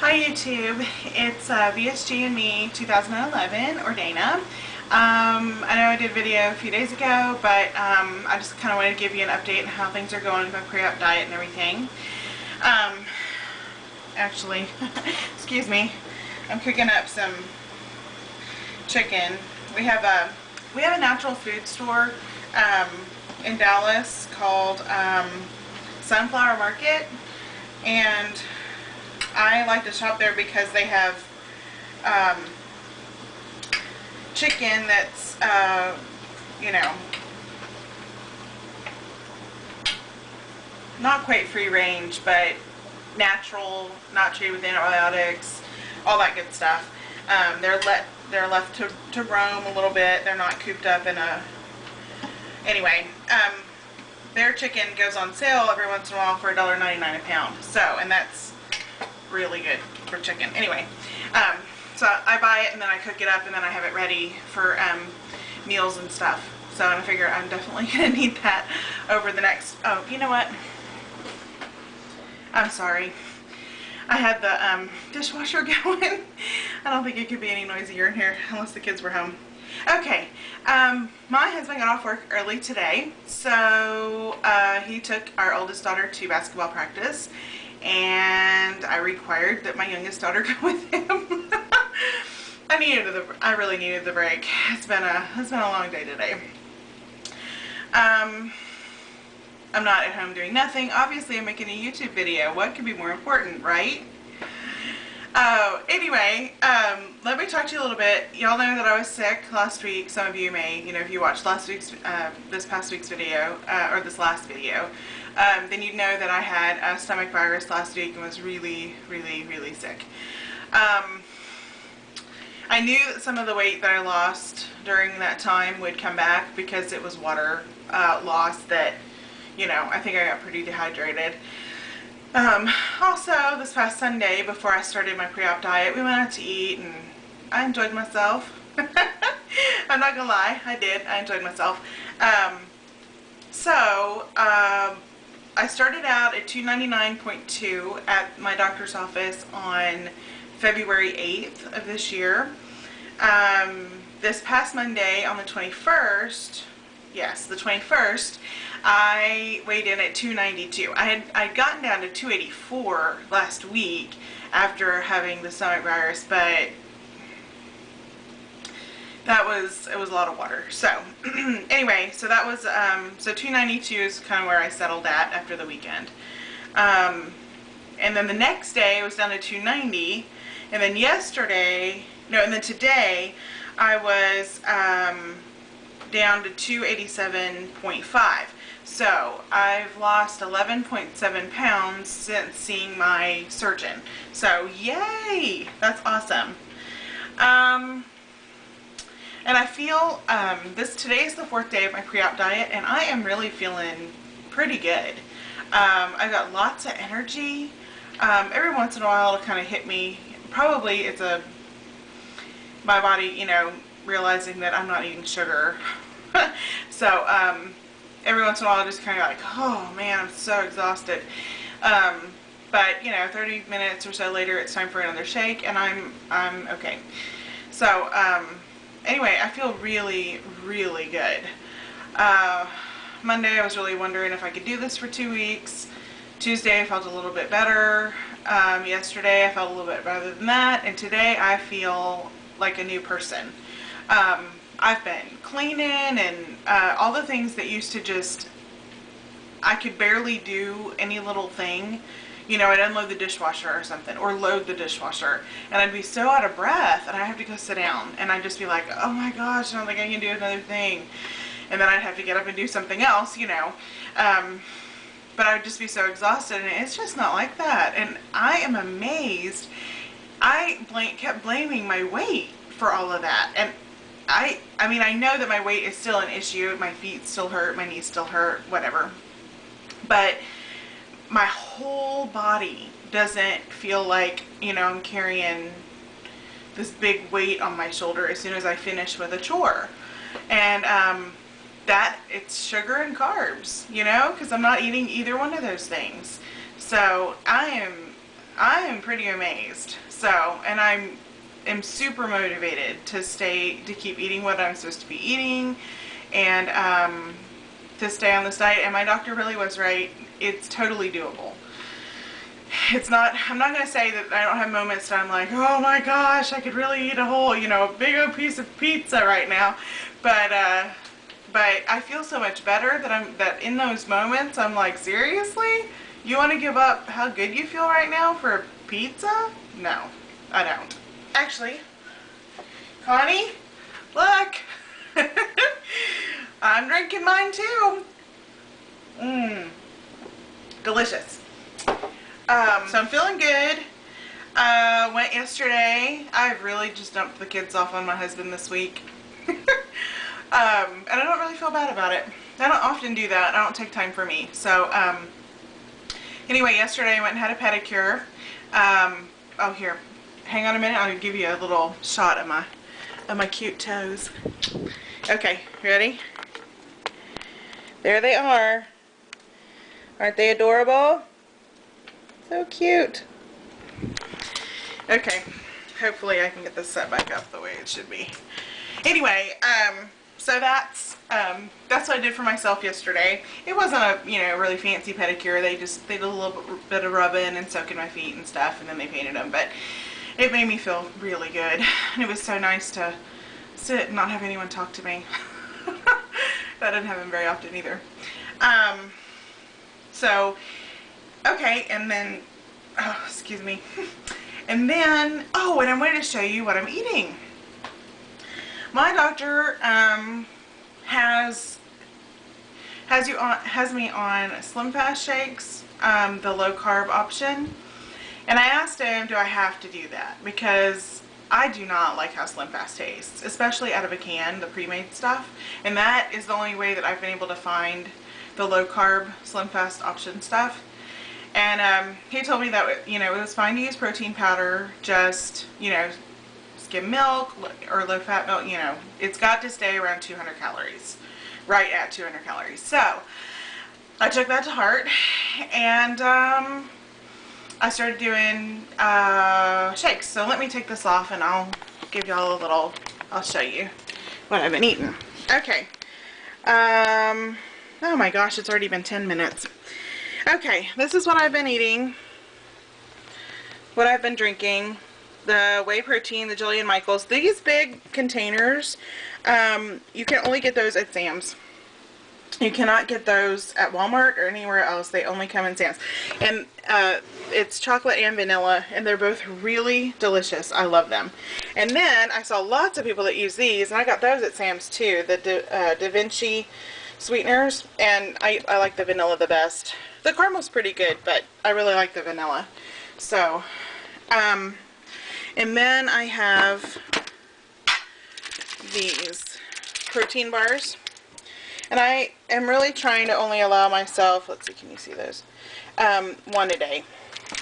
Hi YouTube, it's VSG and Me 2011, or Dana. I know I did a video a few days ago, but I just kind of wanted to give you an update on how things are going with my pre-op diet and everything. Actually, excuse me, I'm cooking up some chicken. We have a natural food store in Dallas called Sunflower Market, and I like to shop there because they have chicken that's, you know, not quite free range, but natural, not treated with antibiotics, all that good stuff. They're left to roam a little bit. They're not cooped up in a... Anyway, their chicken goes on sale every once in a while for $1.99 a pound. So, and that's really good for chicken. Anyway, so I buy it and then I cook it up and then I have it ready for meals and stuff. So, and I figure I'm definitely going to need that over the next... Oh, you know what? I'm sorry. I had the dishwasher going. I don't think it could be any noisier in here unless the kids were home. Okay, my husband got off work early today, so he took our oldest daughter to basketball practice, and I required that my youngest daughter go with him. I really needed the break. It's been a long day today. I'm not at home doing nothing. Obviously, I'm making a YouTube video. What could be more important, right? Anyway, let me talk to you a little bit. Y'all know that I was sick last week. Some of you may, if you watched this past week's video, or this last video, then you'd know that I had a stomach virus last week and was really, really, really sick. I knew that some of the weight that I lost during that time would come back because it was water loss that, I think I got pretty dehydrated. Also, this past Sunday, before I started my pre-op diet, we went out to eat and I enjoyed myself. I'm not gonna lie, I did. I enjoyed myself. I started out at 299.2 at my doctor's office on February 8th of this year. This past Monday on the 21st, yes, the 21st, I weighed in at 292. I'd gotten down to 284 last week after having the stomach virus, but it was a lot of water. So anyway, so that was so 292 is kind of where I settled at after the weekend. And then the next day I was down to 290, and then today I was down to 287.5. So I've lost 11.7 pounds since seeing my surgeon. So yay! That's awesome. And I feel today is the 4th day of my pre-op diet, and I am really feeling pretty good. I've got lots of energy. Every once in a while it'll kind of hit me. Probably it's my body, realizing that I'm not eating sugar. So every once in a while I just kind of like, oh man, I'm so exhausted. But 30 minutes or so later it's time for another shake and I'm okay. So anyway, I feel really, really good. Monday I was really wondering if I could do this for 2 weeks. Tuesday I felt a little bit better. Yesterday I felt a little bit better than that, and today I feel like a new person. I've been cleaning and all the things that used to just, I could barely do any little thing. I'd unload the dishwasher or something, or load the dishwasher, and I'd be so out of breath, and I'd have to go sit down, and I'd just be like, oh my gosh, I don't think I can do another thing. And then I'd have to get up and do something else, but I would just be so exhausted, and it's just not like that. And I am amazed. I kept blaming my weight for all of that, and I mean, I know that my weight is still an issue. My feet still hurt, my knees still hurt, whatever. But my whole body doesn't feel like, I'm carrying this big weight on my shoulder as soon as I finish with a chore. And that it's sugar and carbs, because I'm not eating either one of those things. So I am I am pretty amazed. So, and am super motivated to keep eating what I'm supposed to be eating, and to stay on this diet. And my doctor really was right. It's totally doable. It's not, I'm not going to say that I don't have moments that I'm like, oh my gosh, I could really eat a whole, you know, big old piece of pizza right now. But I feel so much better that in those moments, I'm like, seriously? You want to give up how good you feel right now for a pizza? No, I don't. Actually, Connie, look. I'm drinking mine too. Delicious. So I'm feeling good. Went yesterday. I've really just dumped the kids off on my husband this week. And I don't really feel bad about it. I don't often do that. I don't take time for me. So, anyway, yesterday I went and had a pedicure. Oh, here. Hang on a minute. I'll give you a little shot of my cute toes. Okay, ready? There they are. Aren't they adorable? So cute. Okay, hopefully I can get this set back up the way it should be. Anyway, so that's what I did for myself yesterday. It wasn't a, you know, really fancy pedicure. They did a little bit of rubbing and soaking my feet and stuff, and then they painted them. But it made me feel really good, and it was so nice to sit and not have anyone talk to me. That doesn't happen very often either. So, okay, and then, oh, excuse me. And then, oh, and I wanted to show you what I'm eating. My doctor has me on Slim Fast shakes, the low carb option. And I asked him, do I have to do that? Because I do not like how Slim Fast tastes, especially out of a can, the pre-made stuff. And that is the only way that I've been able to find the low carb Slim Fast option stuff. And he told me that, you know, it was fine to use protein powder, just, you know, skim milk or low fat milk, you know, it's got to stay around 200 calories, right at 200 calories. So I took that to heart, and I started doing shakes. So let me take this off and I'll give y'all a little, I'll show you what I've been eating. Okay. Oh my gosh, it's already been 10 minutes. Okay, this is what I've been eating, what I've been drinking. The whey protein, the Jillian Michaels. These big containers, you can only get those at Sam's. You cannot get those at Walmart or anywhere else. They only come in Sam's. And it's chocolate and vanilla, and they're both really delicious. I love them. And then I saw lots of people that use these, and I got those at Sam's too, the Da Vinci sweeteners, and I like the vanilla the best. The caramel's pretty good, but I really like the vanilla. So, and then I have these protein bars. And I am really trying to only allow myself, let's see, can you see those? One a day.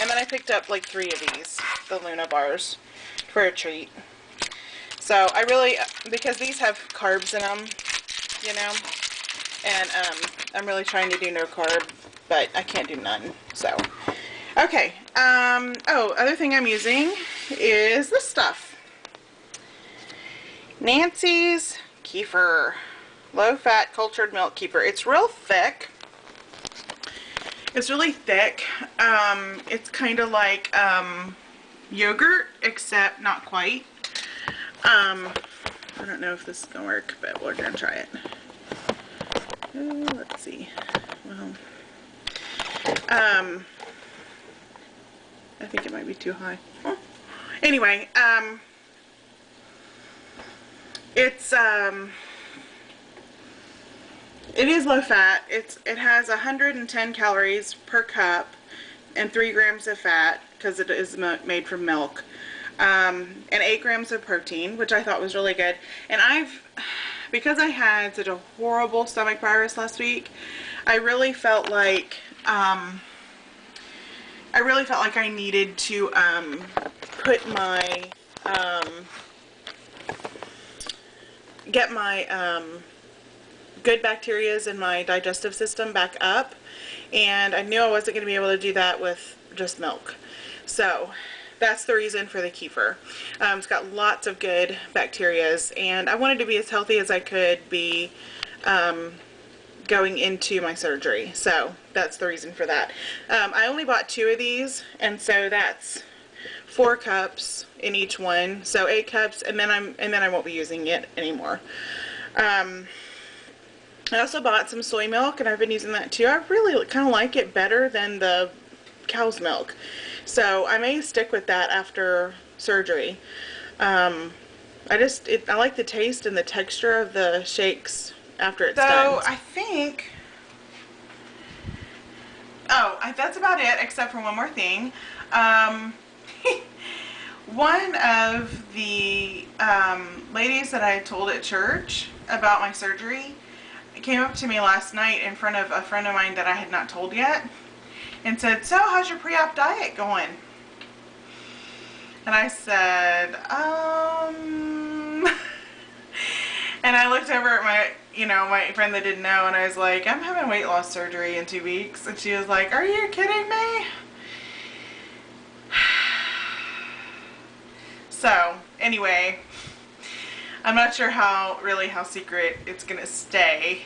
And then I picked up like 3 of these, the Luna bars, for a treat. So I really, because these have carbs in them, you know, and I'm really trying to do no carb, but I can't do none, so. Okay, oh, other thing I'm using is this stuff. Nancy's Kefir. Low-fat cultured milk kefir. It's real thick. It's really thick. It's kind of like yogurt, except not quite. I don't know if this is going to work, but we're going to try it. Let's see. Well, I think it might be too high. Anyway, it is low fat. It has 110 calories per cup and 3 grams of fat, because it is made from milk, and 8 grams of protein, which I thought was really good. And because I had such a horrible stomach virus last week, I really felt like I needed to put my get my good bacterias in my digestive system back up, and I knew I wasn't going to be able to do that with just milk. So that's the reason for the kefir. It's got lots of good bacterias, and I wanted to be as healthy as I could be going into my surgery. So that's the reason for that. I only bought 2 of these, and so that's 4 cups in each one, so 8 cups, and then I won't be using it anymore. I also bought some soy milk, and I've been using that too. I really kind of like it better than the cow's milk, so I may stick with that after surgery. I like the taste and the texture of the shakes after it's done. So I think, that's about it, except for one more thing. One of the ladies that I told at church about my surgery came up to me last night in front of a friend of mine that I had not told yet and said, "So, how's your pre-op diet going?" And I said, and I looked over at my friend that didn't know, and I was like, "I'm having weight loss surgery in 2 weeks." And she was like, "Are you kidding me?" So, anyway, I'm not sure how secret it's gonna stay.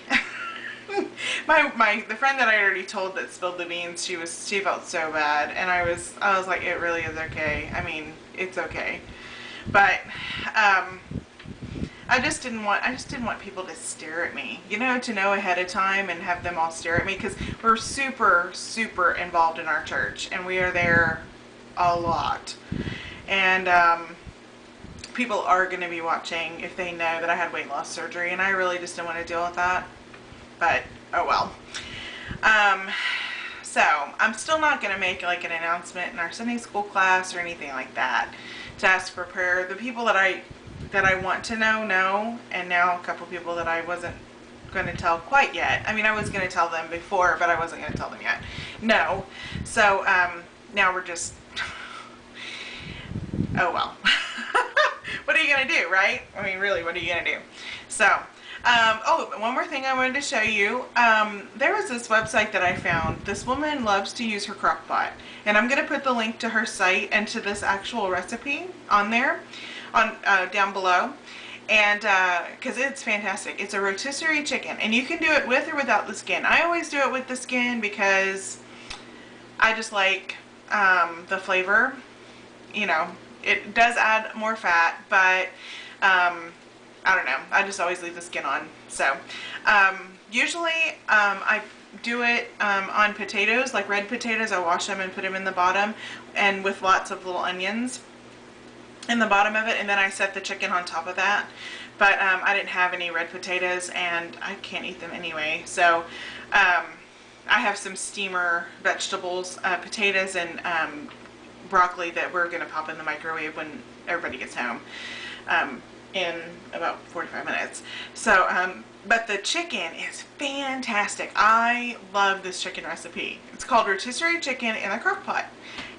The friend that I already told that spilled the beans, she felt so bad, and I was like, it really is okay. I mean, it's okay. But I just didn't want people to stare at me, to know ahead of time and have them all stare at me, because we're super, super involved in our church, and we are there a lot. And people are going to be watching if they know that I had weight loss surgery, and I really just didn't want to deal with that. But, oh well. So, I'm still not going to make like an announcement in our Sunday school class or anything like that to ask for prayer. The people that I want to know, and now a couple people that I wasn't going to tell quite yet. I mean, I was going to tell them before, but I wasn't going to tell them yet. No. So, now we're just, oh well. What are you going to do, right? I mean, really, what are you going to do? So, one more thing I wanted to show you. There was this website that I found. This woman loves to use her crock pot. And I'm going to put the link to her site and to this actual recipe on there, down below. And, because it's fantastic. It's a rotisserie chicken. And you can do it with or without the skin. I always do it with the skin because I just like the flavor. It does add more fat, but I don't know. I just always leave the skin on. So, usually I do it on potatoes, like red potatoes. I wash them and put them in the bottom, and with lots of little onions in the bottom of it, and then I set the chicken on top of that. But I didn't have any red potatoes, and I can't eat them anyway. So, I have some steamer vegetables, potatoes, and broccoli that we're going to pop in the microwave when everybody gets home in about 45 minutes. So, but the chicken is fantastic. I love this chicken recipe. It's called rotisserie chicken in a crock pot.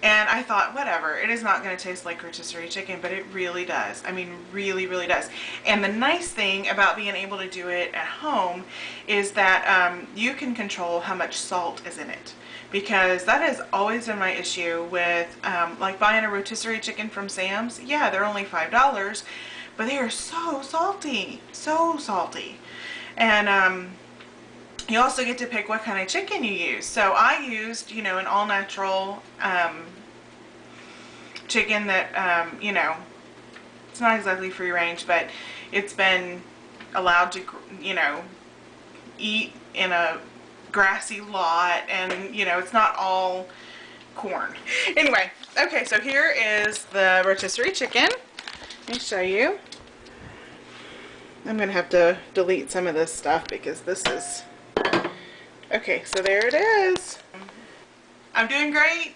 And I thought, whatever, it is not going to taste like rotisserie chicken, but it really does. I mean, really, really does. And the nice thing about being able to do it at home is that you can control how much salt is in it. Because that has always been my issue with like buying a rotisserie chicken from Sam's. Yeah, they're only $5, but they are so salty, so salty. And you also get to pick what kind of chicken you use. So I used, an all-natural chicken that, it's not exactly free range, but it's been allowed to, eat in a grassy lot, and it's not all corn. Anyway, okay, so here is the rotisserie chicken. Let me show you. I'm gonna have to delete some of this stuff because this is okay. So there it is. I'm doing great.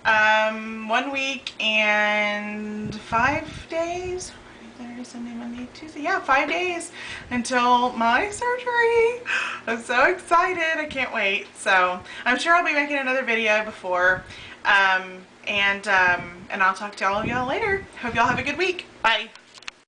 1 week and 5 days. Saturday, Sunday, Monday, Tuesday. Yeah, 5 days until my surgery. I'm so excited. I can't wait. So I'm sure I'll be making another video before. And I'll talk to all of y'all later. Hope y'all have a good week. Bye.